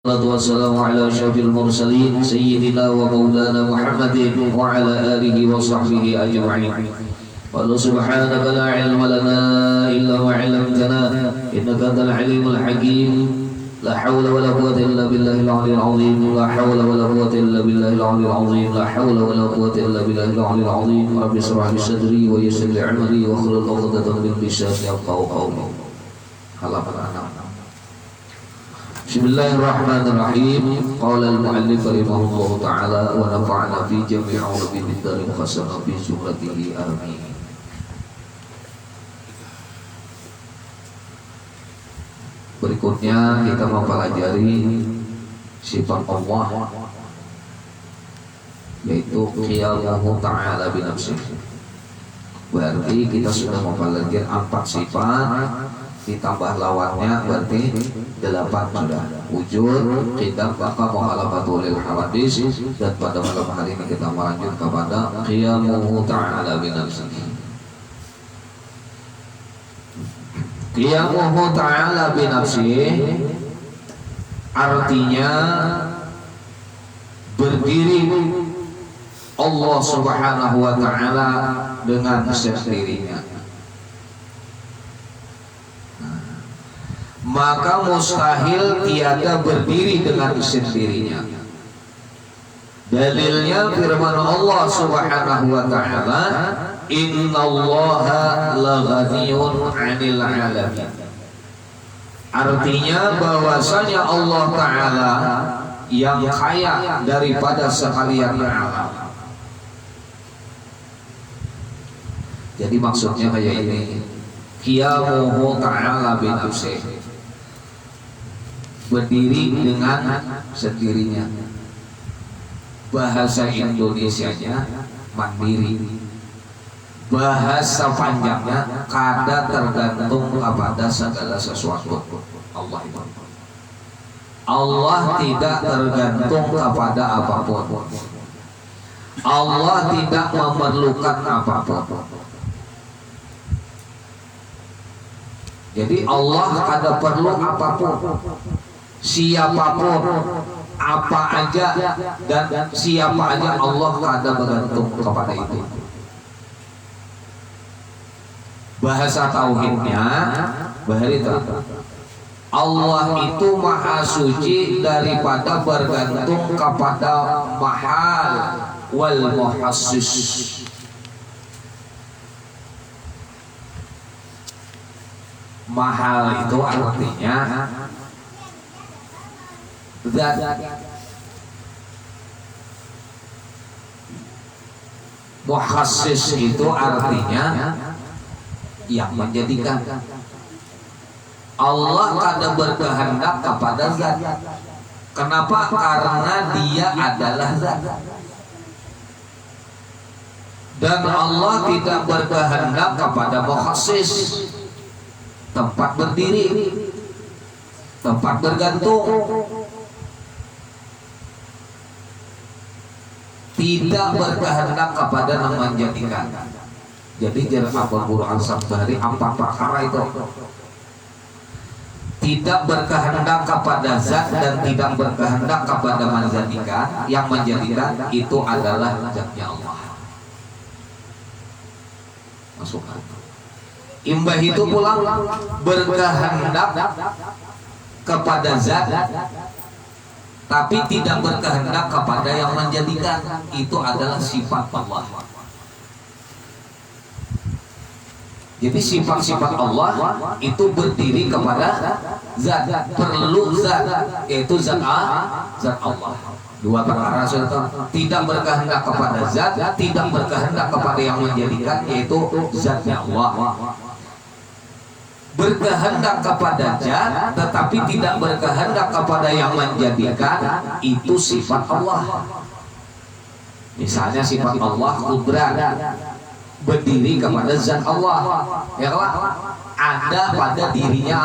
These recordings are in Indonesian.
Salatu wassalamu ala asyrafil mursalin sayyidina wa maulana Muhammadin wa ala alihi wa sahbihi ajma'in. Wa subhanaka la ilma lana illa ma 'allamtana innaka antal alimul hakim. La hawla wa la quwwata illa billahil 'aliyyil 'azim. La hawla wa la quwwata illa billahil 'aliyyil 'azim. La hawla wa la quwwata illa billahil 'aliyyil 'azim. Rabbi shrah li sadri wa yassir li 'amri wa hlul 'uqdatam min lisani yafqahu qawli. Halaman 6. Bismillahirrahmanirrahim. Qala al-mu'allif rahimahullahu ta'ala wa nafa'ana fi jami'i ulumid darin khasana fi jumlatihi amin. Berikutnya kita mempelajari sifat Allah, yaitu qiyamuhu ta'ala bi nafsihi. Berarti kita sudah mempelajari 4 sifat ditambah lawannya berarti 8 sudah. Wujud, qidam, baqa, mukhalafatul lil hawadis. Dan pada malam hari ini kita melanjut kepada qiyamuhu ta'ala bi nafsihi. Qiyamuhu ta'ala bi nafsihi artinya berdiri Allah Subhanahu wa ta'ala dengan sendirinya. Maka mustahil tiada berdiri dengan sendirinya. Dalilnya firman Allah Subhanahu wa ta'ala, innallaha laghaniyun 'anil 'alamin. Artinya bahwasanya Allah Ta'ala yang kaya daripada sekalian alam. Jadi maksudnya kayak ini, qiyamuhu ta'ala bi nafsihi, berdiri dengan sendirinya. Bahasa Indonesianya mandiri. Bahasa panjangnya kada tergantung kepada segala sesuatu. Allah tidak tergantung kepada apapun. Allah tidak memerlukan apapun. Jadi Allah kada perlu apapun, siapapun, apa aja dan siapa aja Allah kada bergantung kepada itu. Bahasa tauhidnya bahari Allah itu maha suci daripada bergantung kepada mahal wal muhassis. Mahal itu artinya zat, muhassis itu artinya yang menjadikan. Allah kada berkehendak kepada zat. Kenapa? Karena dia adalah zat. Dan Allah tidak berkehendak kepada muhassis, tempat berdiri, tempat bergantung. Tidak berkehendak kepada yang menjadikan. Jadi jarak Abul Al-Sabari 4 perkara itu. Tidak berkehendak kepada zat dan tidak berkehendak kepada menjadikan. Yang menjadikan itu adalah zatnya Allah. Masukkan. Imbah itu pula berkehendak kepada zat tapi tidak berkehendak kepada yang menjadikan. Itu adalah sifat Allah. Jadi sifat-sifat Allah itu berdiri kepada zat, perlu zat, yaitu zat Allah. 2 perkara sudah. Tidak berkehendak kepada zat, tidak berkehendak kepada yang menjadikan, yaitu zatnya Allah. Berkehendak kepada zat tetapi tidak berkehendak kepada yang menjadikan, itu sifat Allah. Misalnya sifat Allah qudrat, berdiri kepada zat Allah, ya kan? Ada pada dirinya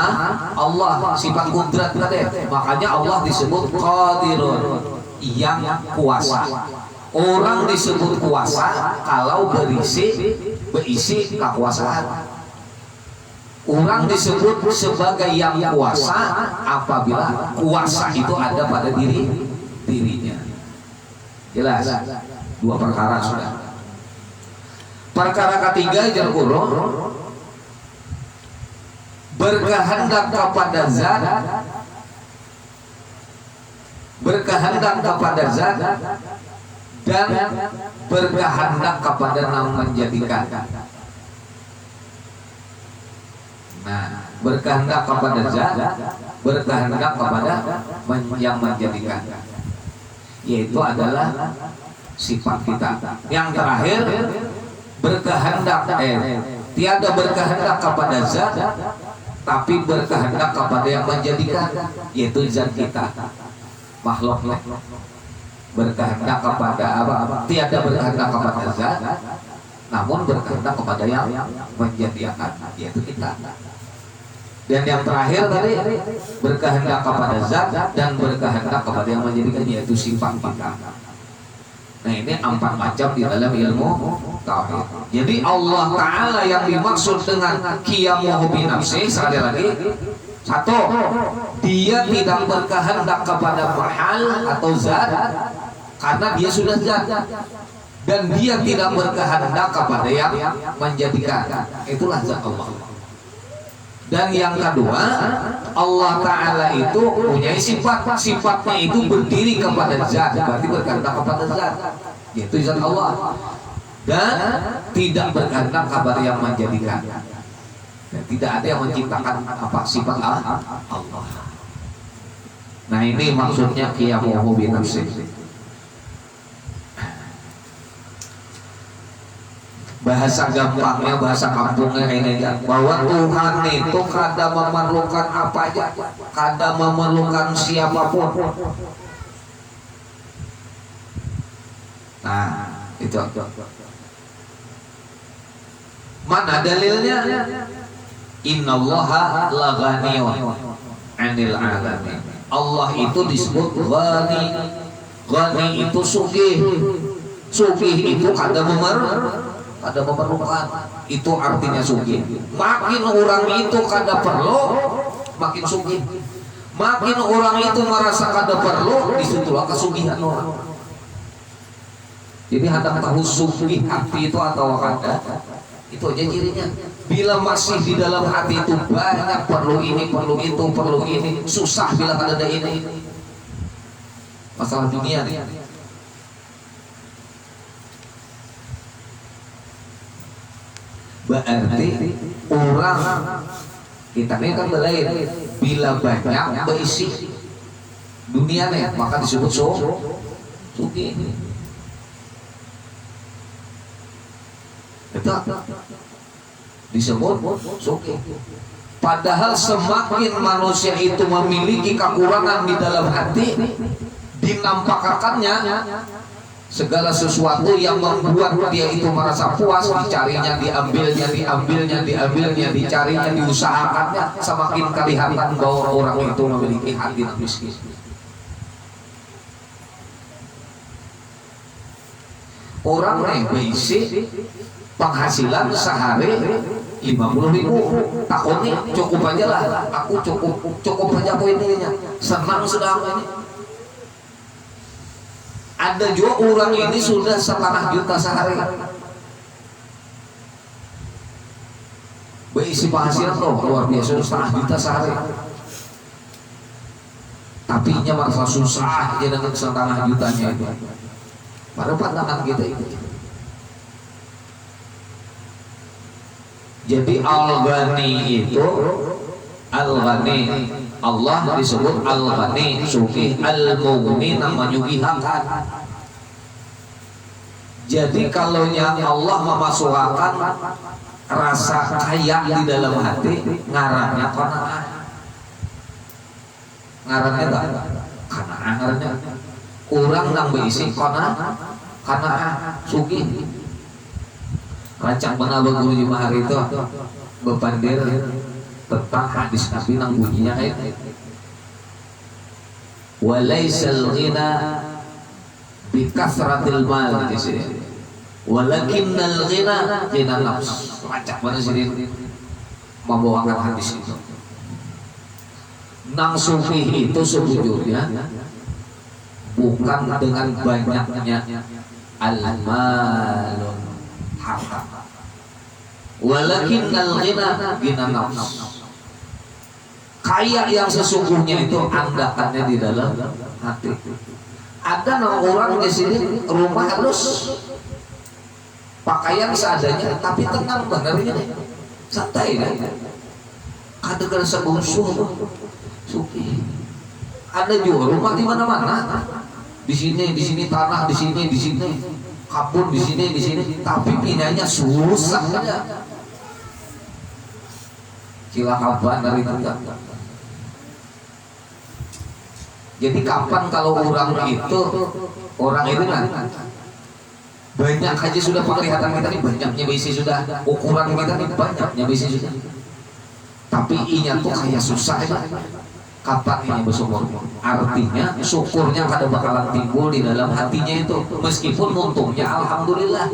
Allah sifat qudrat tadi. Makanya Allah disebut qadirun, yang kuasa. Orang disebut kuasa kalau berisi kekuasaan. Orang disebut sebagai yang kuasa apabila kuasa itu ada pada dirinya. Jelas? Dua perkara sudah. Perkara ketiga Jalkuro berkehendak kepada zat, berkehendak kepada zat dan berkehendak kepada yang menjadikan. Nah, berkehendak kepada zat, berkehendak kepada yang menjadikan, yaitu adalah sifat kita. Yang terakhir berkehendak tiada berkehendak kepada zat, tapi berkehendak kepada yang menjadikan, yaitu zat kita, makhluk. Berkehendak kepada apa? Tiada berkehendak kepada zat, namun berkehendak kepada yang menjadikan, yaitu kita. Dan yang terakhir tadi berkehendak kepada zat dan berkehendak kepada yang menjadikan, yaitu sifat kita. Nah, ini 4 macam di dalam ilmu tauhid. Jadi Allah Ta'ala yang dimaksud dengan qiyamuhu bi nafsi, sekali lagi, satu, dia tidak berkehendak kepada mahal atau zat karena dia sudah zat, dan dia tidak berkehendak kepada yang menjadikan, itulah zat Allah. Dan yang kedua, Allah Ta'ala itu punya sifat, sifatnya itu berdiri kepada zat, berarti berkehendak kepada zat, yaitu zat Allah, dan tidak berkehendak kepada yang menjadikan. Dan tidak ada yang menciptakan apa sifat Allah. Nah, ini maksudnya qiyamuhu bi nafsi. Bahasa gampangnya, bahasa kampungnya ini, bahwa Tuhan itu kada memerlukan apa aja, kada memerlukan siapapun. Nah, itu. Mana dalilnya? Innallaha la ghaniyun 'anil 'alamin. Allah itu disebut ghani. Ghani itu sugih. Sugih itu kada memerlukan, itu artinya sugih. Makin orang itu kada perlu, makin sugih. Makin orang itu merasa kada perlu, disitulah kesugihan orang. Jadi hendak tahu sugih hati itu atau kada, itu aja cirinya. Bila masih di dalam hati itu banyak perlu ini, perlu itu, perlu ini, susah bila kada ada ini. Masalah dunia nih. Berarti orang kita ini kan belain, bila banyak berisi dunia nih, maka disebut sugih. Itu disebut sugih. Padahal semakin manusia itu memiliki kekurangan di dalam hati, dinampakkannya segala sesuatu yang membuat dia itu merasa puas, dicarinya, diambilnya, dicarinya, diusahakannya, semakin kelihatan bahwa orang itu memiliki hati yang miskin. Orang yang basic penghasilan sehari 50.000, takutnya cukup aja lah, aku cukup aja aku ininya, senang sudah ini. Ada juga orang ini sudah 1,5 juta sehari. Berisi penghasilan loh luar biasa, 1,5 juta sehari. Tapi nya merasa susah aja dengan 1,5 jutanya itu. Pada pandangan kita itu. Jadi Al-Ghani itu, Al-Ghani, Allah disebut Al-Ghani, sugih, Al-Mughni nama nyugihakan. Jadi kalau yang Allah memasukkan rasa kaya di dalam hati, ngarannya qanaah. Ngarannya enggak? Qanaah ngarannya. Orang nang berisi qanaah, sugih. Rancang benar guru di mahar itu bepandir tentang hadis Nabi nang bunyinya kayak walaisal ghina bi kasratil mal di sini walakinnal ghina nafs. Rancang benar sini membawakan hadis itu. Nang sufi itu sebetulnya bukan dengan banyaknya al-malun harta, walakin al-ghina ghina nafs. Kaya yang sesungguhnya itu andakannya di dalam hati. Ada orang di sini rumah halus, pakaian seadanya, tapi tenang benernya, santai kan? Kadang-kadang sebungsu, suki. Ada juga rumah di mana-mana, di sini tanah, di sini kabun, di sini, tapi pindahnya susah aja. Kila kapan dari itu? Jadi kapan kalau orang itu kan banyak aja sudah penglihatan kita ini banyaknya bisi sudah, ukuran kita ini banyaknya bisi sudah, tapi inya tuh kayak susah ya. Kapan ini bersyukur? Artinya syukurnya kada bakalan timbul di dalam hatinya itu, meskipun untungnya alhamdulillah,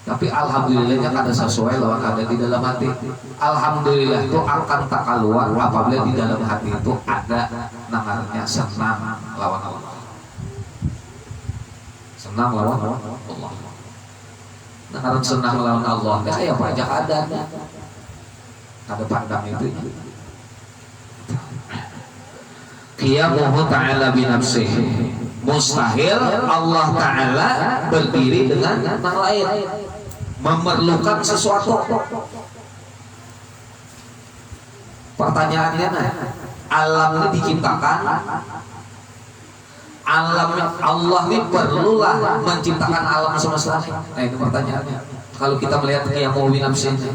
tapi alhamdulillahnya kada sesuai lawan ada di dalam hati. Alhamdulillah itu akan tak keluar apabila di dalam hati itu ada namanya senang lawan Allah. Senang lawan Allah. Nah, senang lawan Allah, kayak pajak ada pandang itu. Qiyamuhu ta'ala binafsihi. Mustahil Allah Ta'ala berdiri dengan yang lain, memerlukan sesuatu. Pertanyaannya, alam ini diciptakan, alam Allah ini perlulah menciptakan alam semesta. Nah itu pertanyaannya. Kalau kita melihat qiyamuhu binafsihi,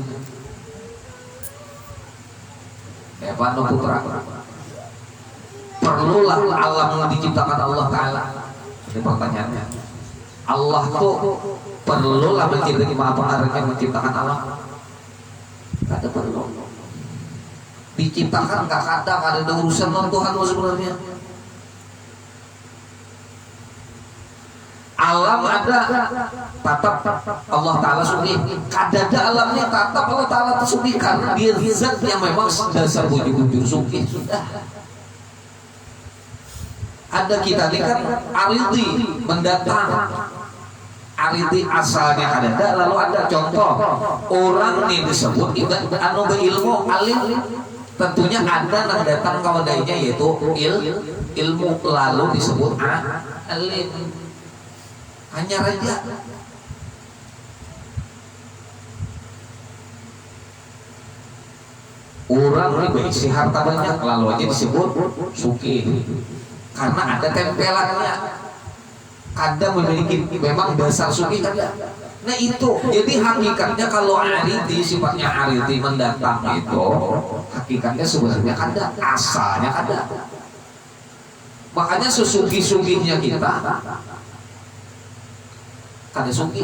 ya Pak No Putra, perlulah alam yang diciptakan Allah Ta'ala. Ini pertanyaannya. Allah tuh perlulah menciptakan alam? Tidak perlu. Diciptakan gak ada urusan dengan Tuhan sebenarnya. Alam ada, tatap Allah Ta'ala sugi. Kadada alamnya tatap Allah Ta'ala sugi, karena dia zat yang memang dasar bujur-bujur sugi. Sudah. Ada kita ini kan aridi mendatang, aridi asalnya kadada, lalu ada contoh orang nih disebut anu berilmu alim, tentunya ada yang datang kawadainya yaitu ilmu, lalu disebut alim. Hanya raja. Orang ini berisi harta banyak, lalu aja disebut suki. Karena ada tempelannya, kadang memiliki memang dasar suki kadang. Nah itu, jadi hakikatnya kalau aridi sifatnya aridi mendatang itu, hakikatnya sebenarnya kadang, asalnya kadang. Makanya sesugi-sugihnya kita, kada sugi,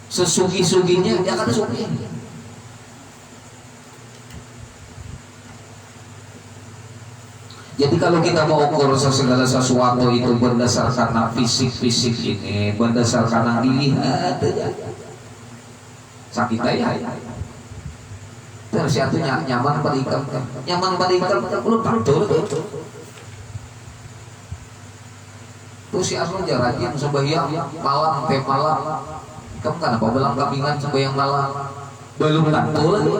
sesugi-suginya dia kada sugi. Jadi kalau kita mau ukur segala sesuatu itu berdasarkan fisik ini, berdasarkan yang dilihat, sakit aja. Terus itu nyaman pada ikan, belum betul. Terus si Arno jarajin sembahyang malam, kamu kan apa bilang kambingan sembahyang malam, belum tentu lagi.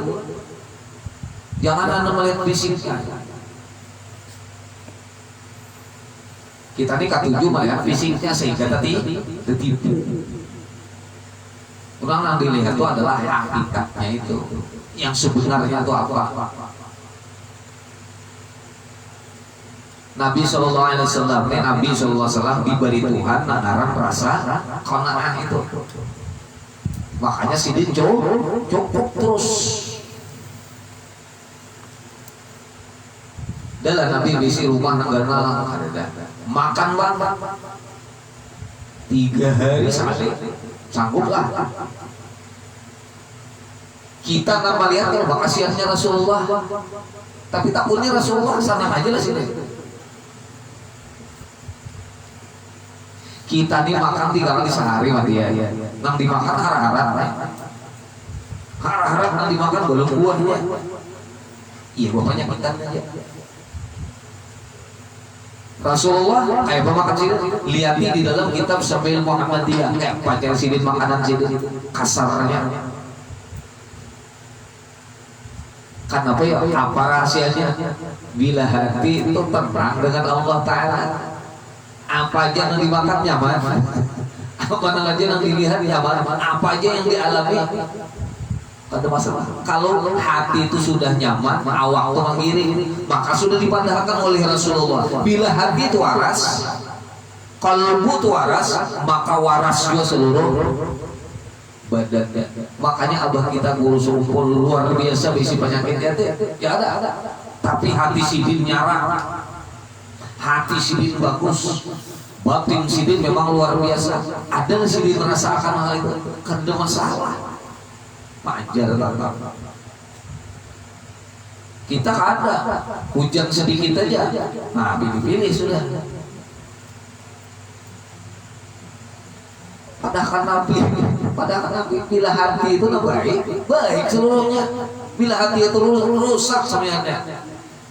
Jangan anda melihat fisiknya. Kita ini ketujuh melihat fisiknya sehingga tertipu. Orang yang dilihat itu adalah hakikatnya itu, yang sebenarnya itu apa. Nabi SAW diberi Tuhan nanaran rasa qanaah itu. Makanya sidin cukup terus. Dalam Nabi bisi rumah negara makan banget 3 hari sekali sangguplah. Kita nama lihat kalau kasihannya Rasulullah, tapi takutnya Rasulullah sana aja lah sini. Kita nih makan 3 kali sehari mah dia. Nang dimakan harap-harap. Harap-harap nang dimakan belum kuat dia. Iya bapaknya kita aja. Rasulullah kayak pemakan sidin, lihat di dalam kitab Syamil Muhammadiyah kayak pacar sidin makanan sidin kasarnya. Kenapa ya? Apa rahasianya? Bila hati itu tenang dengan Allah Ta'ala, apa aja yang dimakan nyaman, apa aja yang dilihat nyaman, apa aja yang dialami ada masalah. Kalau hati itu sudah nyaman, awak itu mengiring, maka sudah dipadahkan oleh Rasulullah. Bila hati itu waras, kalbu itu waras, maka waras juga seluruh badannya. Makanya abah kita guru sumpul luar biasa bisi penyakitnya ya ada. Tapi hati sidin nyara, hati sidin bagus, batin sidin memang luar biasa. Ada sidin merasakan hal itu, kan ada masalah. Panjar tetap. Kita ada hujan sedikit aja, nah pilih sudah. Padahal Nabi bila hati itu baik seluruhnya. Bila hati itu rusak semuanya,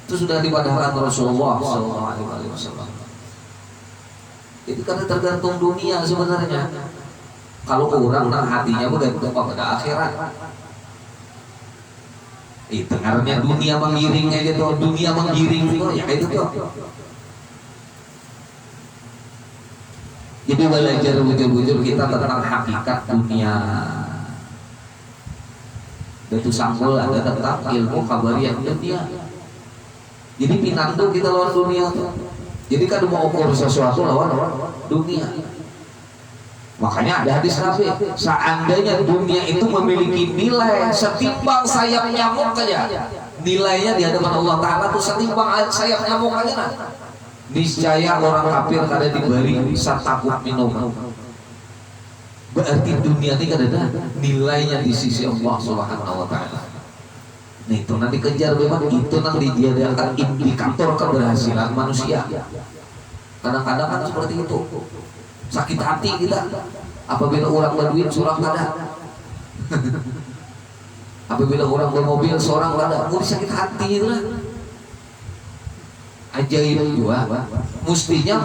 itu sudah dipadahkan Rasulullah SAW. Itu karena tergantung dunia sebenarnya. Kalau orang nang hatinya bergantung pada akhirat. Itu karena dunia menggiringnya gitu, dunia menggiring itu ya itu tuh. Jadi belajar bujur-bujur kita tentang hakikat dunia. Itu sanggul ada tentang ilmu kabariyah dunia. Jadi pinandu kita lawan dunia tuh. Jadi kan mau ukur sesuatu lawan dunia. Makanya ada hadis Nabi, seandainya dunia itu memiliki nilai setimbang sayap nyamuk aja, nilainya di hadapan Allah Ta'ala itu setimbang sayap nyamuk aja. Niscaya orang kafir kada diberi satakut minum. Berarti dunia ini kada ada nilainya di sisi Allah Subhanahu Wa Ta'ala. Nah itu nanti kejar memang itu nanti dijadikan indikator keberhasilan manusia. Kadang-kadang kan seperti itu. Sakit hati kita apabila orang berduit seorang kada. Apabila orang bermobil seorang kada, mau sakit hati itu lah. Ajaib juga. Mestinya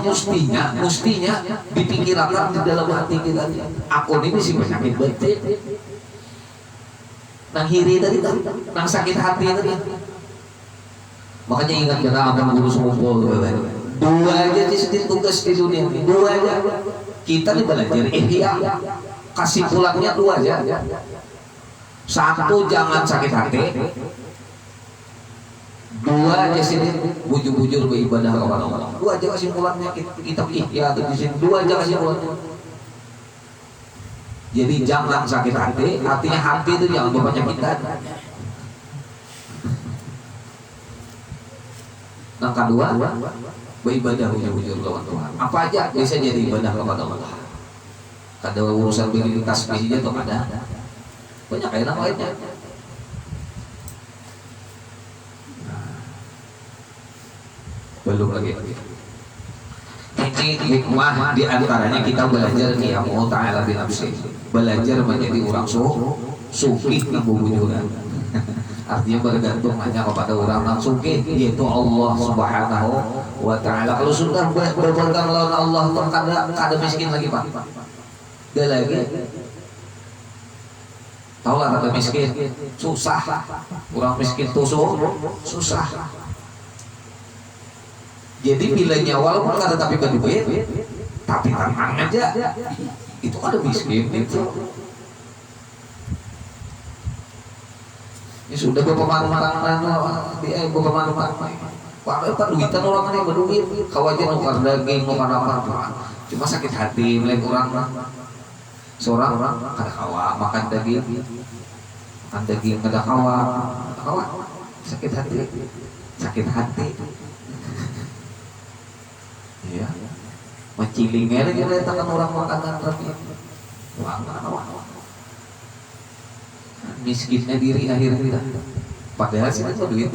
dipikirkan di dalam hati kita. Aku ini sih penyakit batin. Nang hiri tadi, nang sakit hati tadi. Makanya ingat kata abang guru semumpul. 2 aja di tugas di dunia ini, 2 aja. Kita nih belajar ihya, kasih pulangnya 2 aja. 1 jangan sakit hati, 2 aja sini bujur-bujur beribadah kepada Allah. 2 aja kesimpulannya kita ihya di sini, 2 aja kesimpulannya. Jadi jangan sakit hati, artinya hati itu jangan berpenyakit. Yang kedua, beribadah bujur-bujur lawan Tuhan. Apa aja bisa jadi ibadah kepada Allah. Kada urusan bikin tasbih aja tuh ada. Banyak kayak lainnya. Belum lagi. Ini hikmah di antaranya kita belajar qiyamu ta'ala bi nafsi. Belajar menjadi orang suki bujuran. Artinya bergantung hanya kepada orang yang suki, yaitu Allah Subhanahu Wa Ta'ala. Kalau sudah berpegang lawan Allah, kada miskin lagi Pak. Dia lagi tahu lah kata miskin susah. Orang miskin tuh susah. Jadi bila nyawa pun kada tapi berduit, tapi tenang aja, itu ada miskin itu. Ini sudah berpemanfaatan padahal duitan orang ini berduit, kawajan nukar daging, nukar apa, cuma sakit hati melihat orang seorang kada kawa makan daging kada kawa sakit hati. Ya, macilingnya lagi letakkan orang makanan rapi, miskinnya diri akhirnya, padahal sih itu duit.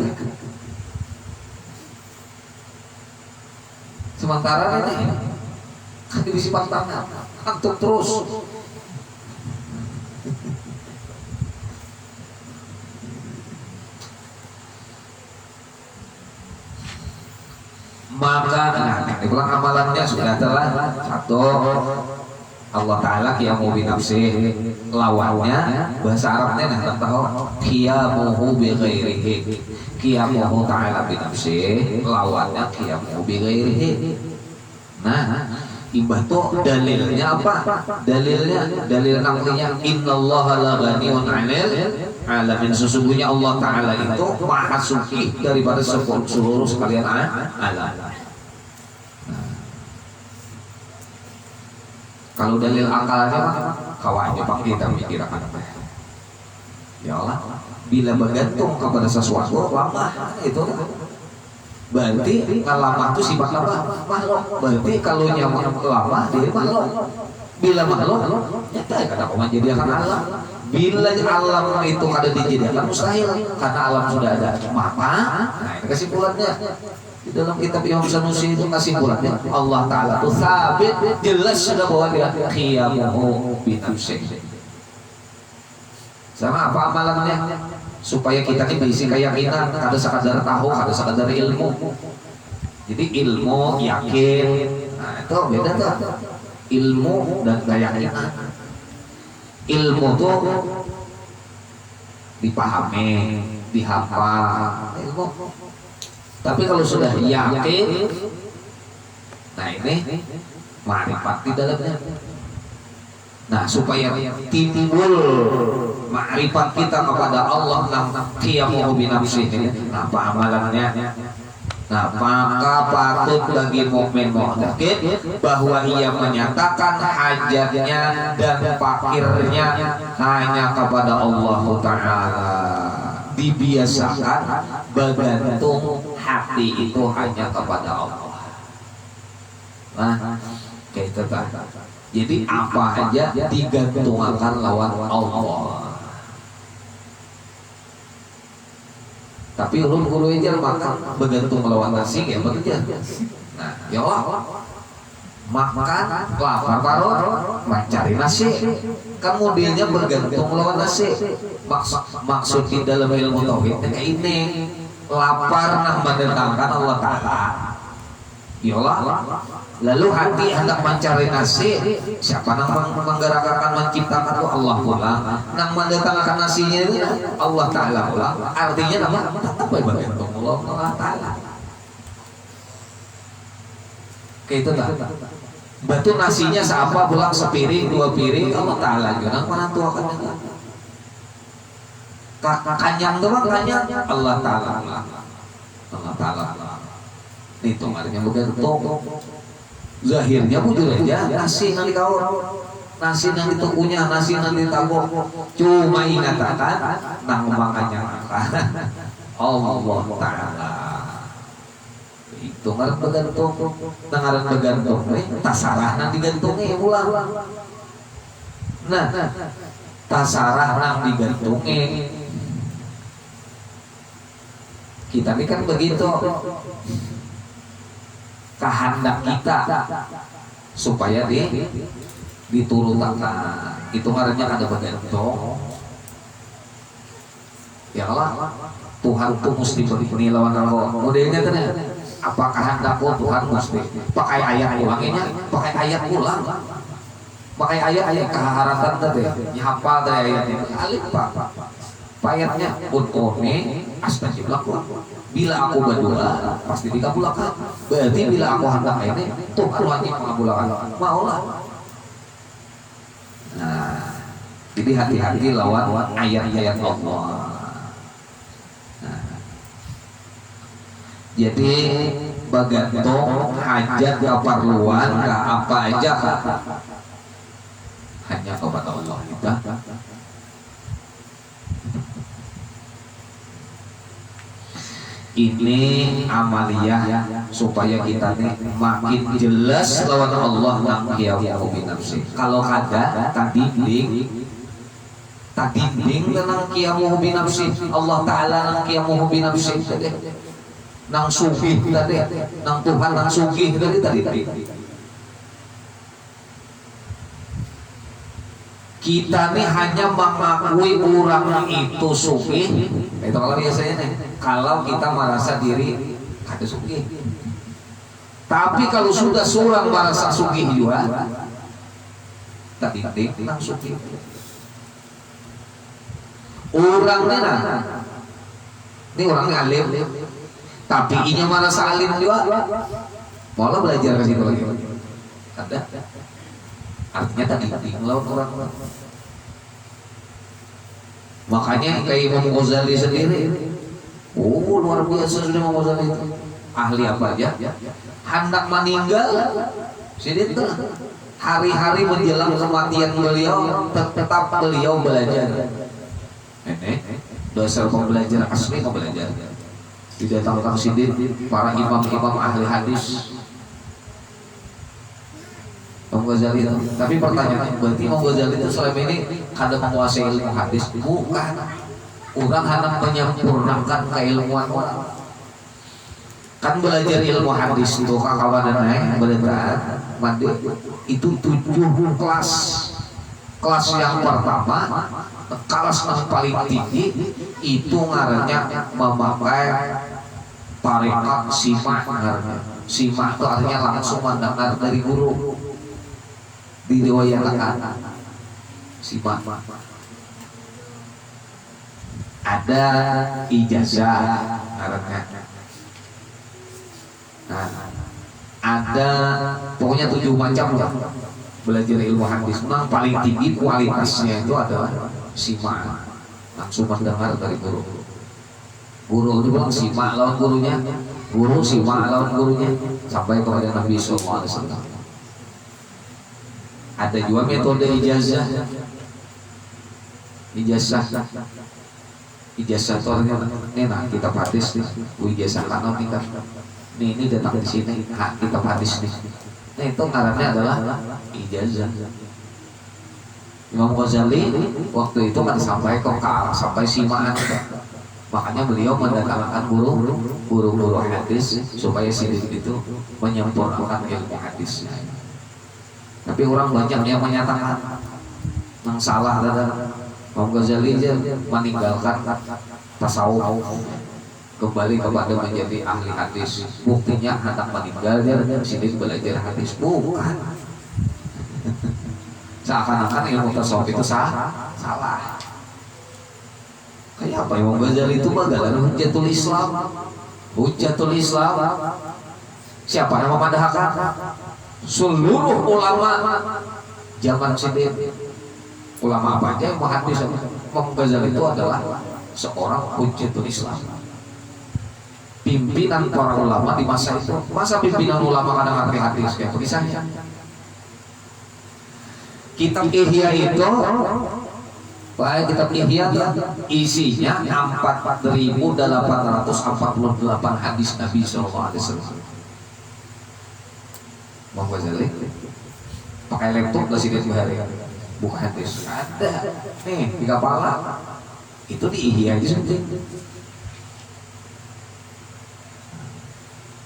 Sementara ini kan dibisi pantangnya antuk terus. Maka dibilang amalannya sudah telah satu, Allah Ta'ala qiyamu bi nafsih, lawannya bahasa Arabnya nah tahu qiyamuhu bi ghairihi, qiyamuhu ta'ala bi nafsih, lawannya qiyamuhu bi ghairihi. Nah ibah tuh dalilnya apa? Dalil naqlinya innallaha la ghaniyun 'anil alamin, sesungguhnya Allah Ta'ala itu maha suci daripada seluruh sekalian alam. Kalau dalil akalnya kawannya pak kita mikirkan ya Allah, bila bergantung kepada sesuatu lama itu berarti lama itu sifat apa? Makhluk. Berarti kalau nyaman lama dia makhluk. Bila makhluk nyata kada kau menjadikan alam. Bila alam itu kada dijadikan mustahil karena alam sudah ada. Maka nah ini kesimpulannya di dalam kitab Imam Sanusi itu kesimpulannya Allah Ta'ala itu sabit jelas sudah bahwa dia qiyamuhu bi nafsihi. Sama apa amalannya? Supaya kita ini berisi keyakinan, kada sekadar tahu, kada sekadar ilmu. Jadi ilmu, yakin, nah itu beda tuh. Ilmu dan keyakinan. Ilmu tuh dipahami, dihafal, ilmu. Tapi kalau sudah yakin, nah ini ma'rifat di dalamnya. Nah supaya timbul ma'rifat kita kepada Allah qiyamuhu bi nafsihi, nah apa amalannya? Nah maka patut bagi mukmin mu'taqid bahwa ia menyatakan hajatnya dan fakirnya hanya kepada Allah Ta'ala. Dibiasakan bergantung hati itu hanya kepada Allah. Nah kayak itu. Jadi apa aja digantungkan lawan Allah. Tapi ulun aja makan bergantung lawan nasi ya begitu. Nah, ya Allah. Makan lapar parut mencari nasi. Kemudiannya bergantung lawan nasi. Maksud di dalam ilmu tauhid kayak ini. Lapar nak mendatangkan Allah Ta'ala. Ya Allah. Lalu hati hendak mencari nasi, siapa yang menggerakkan menciptakan itu Allah pula, yang mendatangkan nasinya itu Allah Ta'ala pula. Artinya apa? Tetap bergantung Allah Ta'ala. Kayak itu tak? Batu nasinya seapa pulang sepiring, dua piring Allah Ta'ala juga mana tuakan juga. Kanyang doang kanyang Allah Ta'ala. Allah Ta'ala. Itu artinya bergantung. Zahirnya bujur aja nasi nanti kau, nasi nanti tukunya, nasi nanti tabok. Cuma ingatakan nang makannya Allah Ta'ala. Itu ngaran bergantung, ngaran bergantung. Tasarah nanti gantungnya ulang. Nah, tasarah nang digantungnya. Kita ini kan begitu. Kehendak kita supaya diturunkan itu ngarannya ada bergantung. Ya Allah, Tuhan tuh mesti beri lawan Allah. Modelnya kan apa kehendakku Tuhan mesti pakai ayat ulangnya, pakai ayat ulang, pakai ayat keharatan tadi, hafal dari ayatnya. Alif pak, ayatnya untuknya astajib lakum. Bila aku berdoa pasti dikabulkan. Berarti bila aku hendak ini Tuhan wajib mengabulkan. Maulah. Nah, jadi hati-hati lawan ayat-ayat Allah. Nah, jadi bergantung hajat keperluan ke apa aja hanya kepada Allah kita. Ini amaliyah supaya kita nih makin jelas lawan Allah nang qiyamuhu bi nafsi. Kalau ada tadibling tentang qiyamuhu bi nafsi, Allah Ta'ala nang qiyamuhu bi nafsi tadi. Nang sufi tadi, nang Tuhan nang suki tadi. Kita nih hanya mengakui orang itu sugih. Itu kalau biasanya nih, kalau kita merasa diri ada sugih. Tapi kalau sudah seorang merasa sugih juga, tadi nang sugih. Orangnya ini orangnya alim, tapi ini merasa alim juga, malah belajar ke situ lagi. Ada. Artinya tadi lawan orang. Makanya kayak Imam Ghazali sendiri, luar biasa sudah Imam Ghazali itu. Ahli apa aja? Hendak meninggal, sedih hari-hari menjelang kematian beliau, tetap beliau belajar. Dasar pembelajar asli mau belajar. Didatangkan sidin para imam-imam ahli hadis. Imam Ghazali itu. Tapi pertanyaannya, berarti Imam Ghazali itu selama ini kada menguasai ilmu hadis? Bukan. Orang hendak menyempurnakan keilmuan orang. Kan belajar ilmu hadis itu kawan dan naik berat mandi itu 7 kelas. Kelas yang pertama, kelas yang paling tinggi itu ngarannya memakai tarekat simak ngarannya. Simak itu artinya langsung mendengar dari guru. Diriwayatkan simak. Ada ijazah ngarannya. Nah, ada pokoknya 7 macam lah belajar ilmu hadis. Nah, paling tinggi kualitasnya itu adalah simak, langsung mendengar dari guru. Guru itu bilang simak lawan gurunya, guru simak lawan gurunya sampai kepada Nabi SAW. Ada juga metode ijazah. Ijazah itu artinya nah kita hadis nih, ijazah kanon kita. Ini datang di sini, kita hadis nih. Nah itu ngarannya adalah ijazah. Imam Ghazali waktu itu kan sampai simaan. Makanya beliau mendatangkan guru hadis supaya sidik itu menyempurnakan ilmu hadisnya. Tapi orang banyak yang menyatakan yang salah adalah Imam Ghazali aja meninggalkan tasawuf, kembali kepada menjadi ahli hadis. Buktinya anak meninggal dia sini belajar hadis, bukan. Seakan-akan ilmu tasawuf itu salah. Kayak apa Imam Ghazali itu bagaimana Hujjatul Islam? Hujjatul Islam. Siapa nama padahkan? Seluruh ulama zaman sini. Ulama apa aja yang menghadis Imam Ghazali itu adalah seorang Hujjatul Islam. Pimpinan para ulama di masa itu. Masa pimpinan ulama kadang ngerti hadis kayak tulisannya. Kitab Ihya itu, baik kitab Ihya isinya 4.848 hadis Nabi SAW. Imam Ghazali pakai laptop nggak sih di hari buka hadis? Ada nih di kepala. Itu di Ihya aja seperti.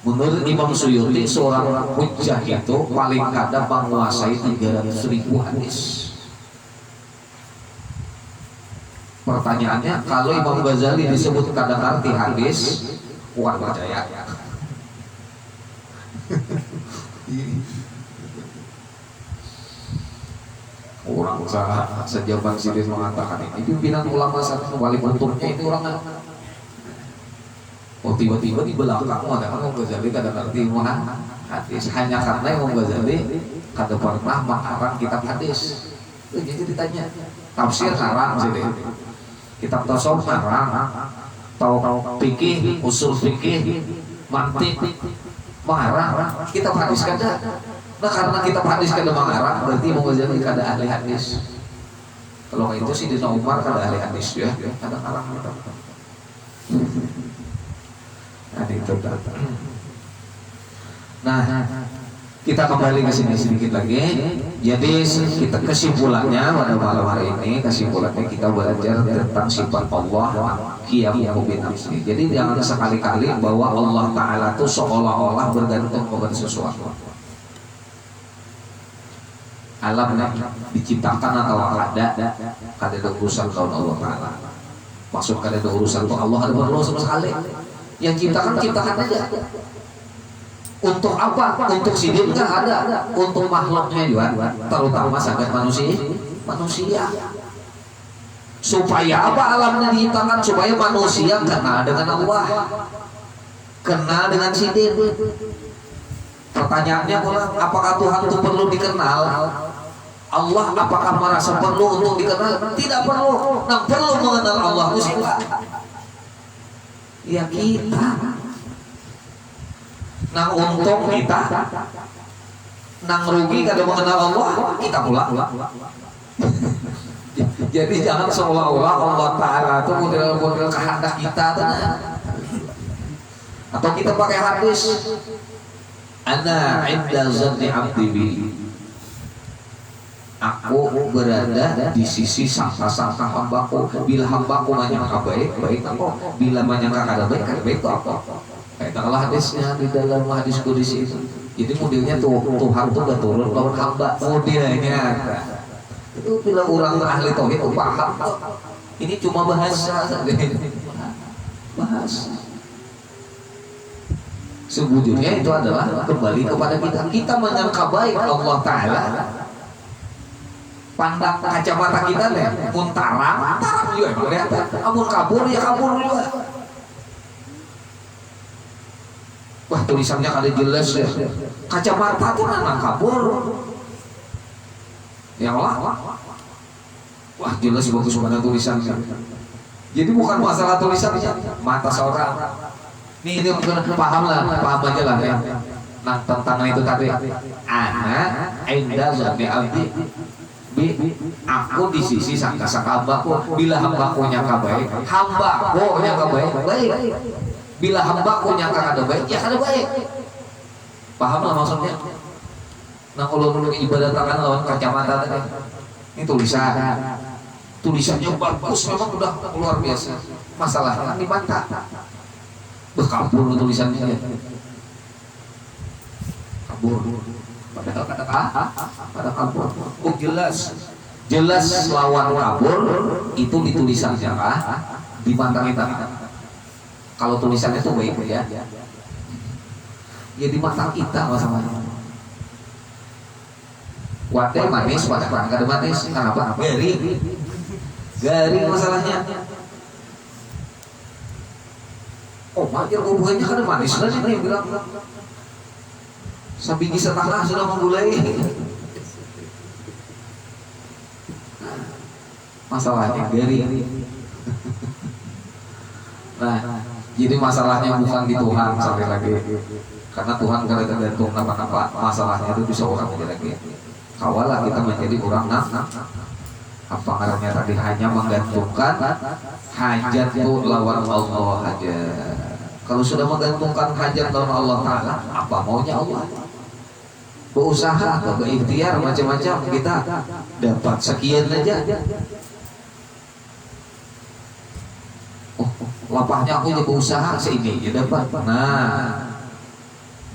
Menurut Imam Suyuti, seorang hujjah itu paling kadang menguasai 300.000 hadis. Pertanyaannya, kalau Imam Ghazali disebut kadang arti hadis, bukan percaya. Orang sejaman sidin mengatakan ini pimpinan ulama satu wali untungnya itu orang. Oh tiba-tiba di belakang ada Imam Ghazali kadang arti hadis hanya karena Imam Ghazali kada pernah mengarang kitab hadis. Jadi ditanya tafsir ngarang sih, kitab tasawuf ngarang, tahu fikih, usul fikih, mantik mengarang, kitab hadis kada. Nah karena kitab hadis kada mengarang berarti Imam Ghazali kada ahli hadis. Kalau itu sih Dina Umar kada ahli hadis ya, kada ngarang kitab. Nah, kita kembali ke sini sedikit lagi. Jadi kita kesimpulannya pada malam hari ini, kesimpulannya kita belajar tentang sifat Allah qiyamuhu binafsi. Jadi jangan sekali-kali bahwa Allah Ta'ala itu seolah-olah bergantung kepada sesuatu. alam diciptakan atau ada urusan kawan Allah Ta'ala. Maksud kada ada urusan tuh Allah ada perlu sama sekali. Yang ciptakan aja. Untuk apa? Untuk sidin nggak ada. Untuk makhluknya juga, terutama sangat manusia. Supaya apa alamnya diciptakan? Supaya manusia kenal dengan Allah, kenal dengan sidin. Pertanyaannya apakah Tuhan itu perlu dikenal? Allah apakah merasa perlu untuk dikenal? Tidak perlu. Yang perlu mengenal Allah itu siapa? Ya kita. Nang untung kita, nang rugi kada mengenal Allah kita pula. Jadi jangan seolah-olah Allah Ta'ala itu model-model kehendak kita atau kita pakai hadis ana inda zanni abdi bi, aku berada di sisi sangka-sangka hambaku. Bila hambaku menyangka baik aku, bila menyangka kada baik aku. Katakanlah hadisnya di dalam hadis qudsi itu. Jadi modelnya Tuhan tuh gak turun lawan hamba, modelnya itu bila orang ahli tauhid itu paham. Ini cuma bahasa saja. Bahasa. Sebujurnya itu adalah kembali kepada kita menyangka baik Allah Ta'ala. Pandang kacamata kita nih, pun tarang juga kelihatan. Amun kabur ya kabur juga. Wah tulisannya kada jelas ya. Kacamata tuh nang kabur. Ya Allah. Wah jelas bagus mana tulisannya. Jadi bukan masalah tulisannya, mata seorang. Ini paham aja lah ya. Nah tentang itu tadi, ana inda zanni abdi bi, aku di sisi sangka-sangka hambaku. Bila hambaku nyangka baik, hambaku nyangka baik. Bila hambaku nyangka kada baik, ya kada baik. Paham lah maksudnya? Nah kalau dulu ibadah tangan lawan kacamata tadi, ini tulisannya bagus, memang udah luar biasa. Masalahnya dibantah. Kabur tulisannya, kabur. Pada kabur. Oh jelas lawan kabur itu di tulisannya dibantah kita. Kalau tulisannya itu baik ya. Ya di mata kita masalahnya. Wadah manis, wadah kada manis. Kenapa? Garing masalahnya. Oh, makanya hubungannya kan manis lah nih bilang. Sabigi setengah sudah memulai. Masalahnya garing. Nah, jadi masalahnya bukan di Tuhan sekali lagi. Karena Tuhan kada tergantung apa-apa. Masalahnya itu bisa orang lagi. Kawalah kita menjadi orang apa ngarannya tadi hanya menggantungkan hajat itu lawan Allah aja. Kalau sudah menggantungkan hajat lawan Allah Ta'ala, apa maunya Allah? Berusaha atau berikhtiar macam-macam kita dapat sekian aja. Oh, lapahnya aku jadi berusaha seini ya dapat. Nah,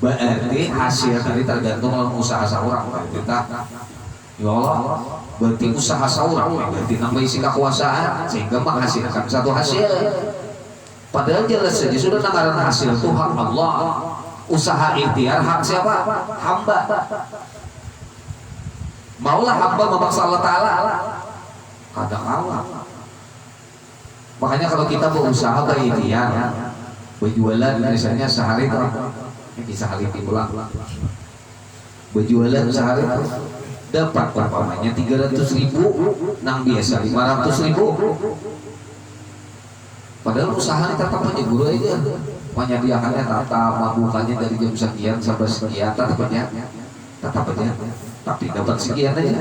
berarti hasil dari tergantung dalam usaha seorang. Kita ya Allah, berarti usaha seorang berarti nambah isi kekuasaan sehingga menghasilkan satu hasil. Padahal jelas saja sudah nanggaran hasil itu hak Allah. Usaha ikhtiar hak siapa? Hamba. Maulah hamba memaksa Allah Ta'ala, kadang kalah. Makanya kalau kita berusaha berikhtiar, berjualan misalnya sehari itu bisa hari pulang. Berjualan sehari itu dapat umpamanya 300.000, nang biasa 500.000. Padahal usaha tetap aja guru aja menyediakannya tata mabukannya dari jam sekian sampai sekian tetap aja tapi dapat sekian aja.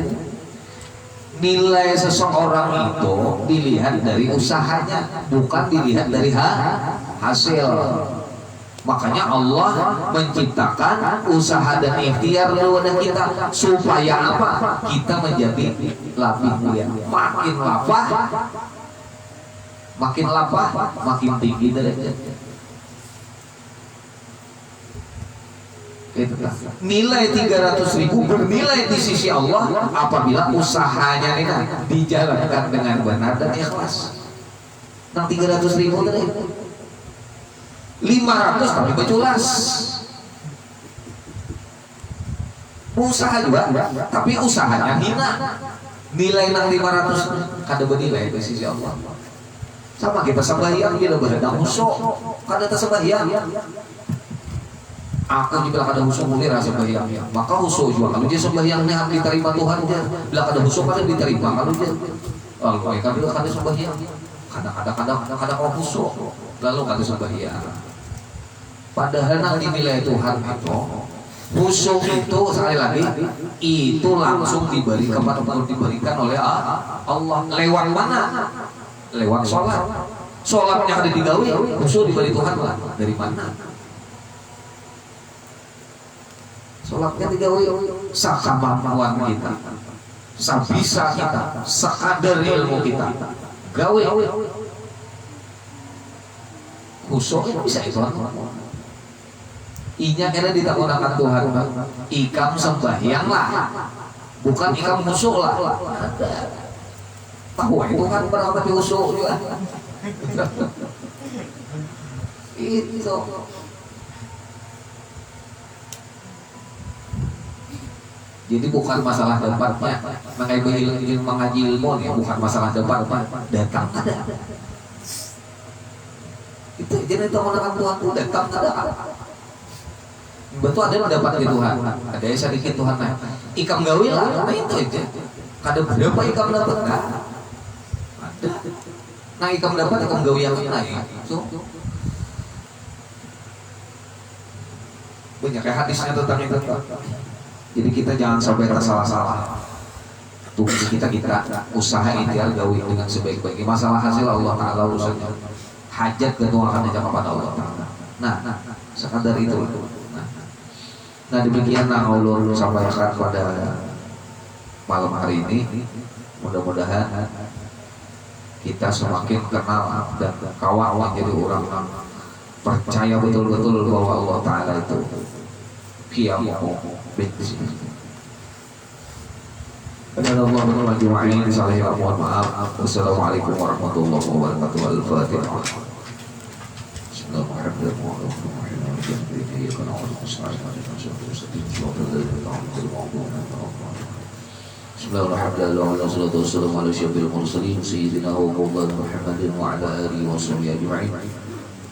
Nilai seseorang itu dilihat dari usahanya, bukan dilihat dari hasil. Makanya Allah menciptakan usaha dan ikhtiar kepada kita supaya apa? Kita menjadi lebih mulia. Makin lapah, makin tinggi derajatnya. Itu nilai 300.000 bernilai di sisi Allah apabila usahanya ini dijalankan dengan benar dan ikhlas. Nah 300.000 tadi 500 tapi beculas usaha juga tapi usahanya hina, nilai nang 500 kada bernilai di sisi Allah. Sama kita sembahyang kita berhendang musuh kada tersembahyang aku juga kada musuh mulai rasa sembahyang maka musuh juga kalau dia sembahyangnya diterima Tuhan dia bila kada musuh kada diterima kalau dia mereka bila kada sembahyang kadang-kadang orang musuh lalu kada sembahyang padahal nang dinilai Tuhan itu musuh itu sekali lagi itu langsung diberikan oleh Allah lewat mana? Lewat sholatnya ada digawi musuh diberi Tuhan lah dari mana? Sholatnya digawi sakemampuan kita sabisa kita sakadar ilmu kita gawe khusyuk bisa itu inya kena ditakunakan Tuhan ikam sembahyang lah bukan ikam khusyuk lah tahu itu kan berapa khusyuk juga itu jadi bukan masalah debatnya mengaji ilmu ya bukan masalah debatnya datang ada itu jadi takunakan Tuhan itu datang ada betul ada mendapat di Tuhan ada yang sedikit Tuhan nah ikam gawi lah nah itu aja kada berapa ikam dapat nah ada nah ikam dapat ikam gawi yang naik so banyak kayak hadisnya tentang itu jadi kita jangan sampai tersalah-salah tuh kita usaha ideal gawi dengan sebaik-baiknya masalah hasil Allah Ta'ala urusannya hajat ketuakan aja kepada Allah Ta'ala nah sekadar itu nah demikian yang Allah sampaikan pada malam hari ini mudah-mudahan kita semakin kenal dan kawal menjadi orang percaya betul-betul bahwa Allah Ta'ala itu kiamu binti Allah bermajmu'in salih mohon maaf wassalamualaikum warahmatullahi wabarakatuh al-fatihah bismillahirrahmanirrahim Bismillahirrahmanirrahim. Wassalamualaikum warahmatullahi wabarakatuh.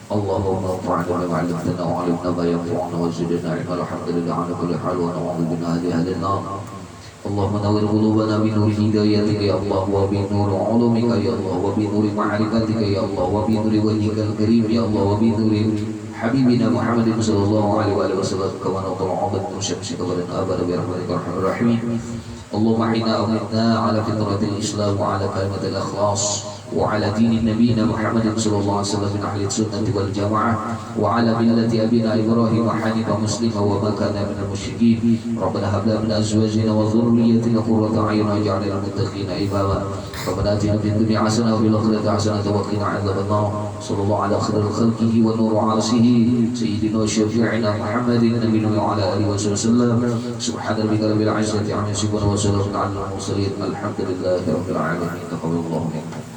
Allahumma anfa'na bima 'allamtana wa 'allimna ma yanfa'una wa zidna 'ilma. Alhamdulillah ala kulli hal wa na'udzu bika min hadhihi an-nar. Allahumma nawwir qulubana bi nuri hidayatika ya Allah wa bi nuri 'ulumika ya Allah wa bi nuri ma'rifatika ya Allah wa bi nuri wajhikal karim ya Allah wa bi nuri حبيبنا محمد صلى الله عليه وسلم كما نطلع عبد شمسك ولن أبدا برحمتك الرحمن الرحيم اللهم أعنا أمتنا على فطرة الإسلام وعلى كلمة الإخلاص وعلى دين نبينا محمد صلى الله عليه وسلم من أهل السنة والجماعة وعلى ملة أبينا إبراهيم حنيفا مسلما وما كان من المشركين ربنا هب لنا من أزواجنا وذريتنا قرة أعين واجعلنا للمتقين إماما ربنا آتنا في الدنيا حسنة وفي الآخرة حسنة وقنا عذاب النار صلى الله على خير خلقه ونور عرشه سيدنا وشفيعنا محمد النبي وعلى آله وسلم سبحان ربك رب العزة عما يصفون وسلام على المرسلين الحمد لله رب العالمين تقبل الله منكم